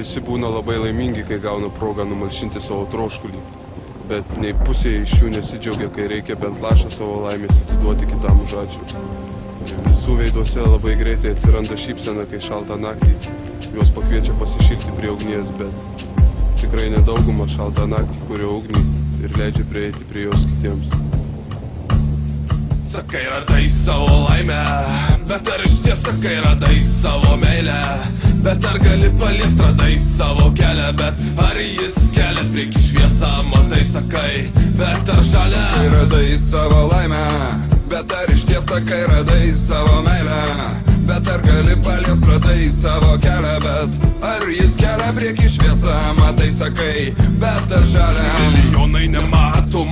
Visi būna labai laimingi, kai gauna progą numalšinti savo troškulį, bet nei pusėje iš jų nesidžiaugia, kai reikia bent lašą savo laimės atiduoti kitam už ačiū. Visų veiduose labai greitai atsiranda šypsena, kai šaltą naktį juos pakviečia pasišilti prie ugnies, bet tikrai nedauguma šaltą naktį kuria ugnį ir leidžia prieiti prie jos kitiems. Sakai, radai savo laimę, bet ar iš ties sakai, radai savo meilę? Bet ar gali paliest, radai savo kelią? Bet ar jis kelia prieki šviesą, matai, sakai, bet ar žalia? Sakai, radai savo laimę, bet ar iš ties sakai, radai savo meilę? Bet ar gali paliest, radai savo kelią? Bet ar jis kelia prieki šviesą, matai, sakai, bet ar žalia? Milijonai nematomų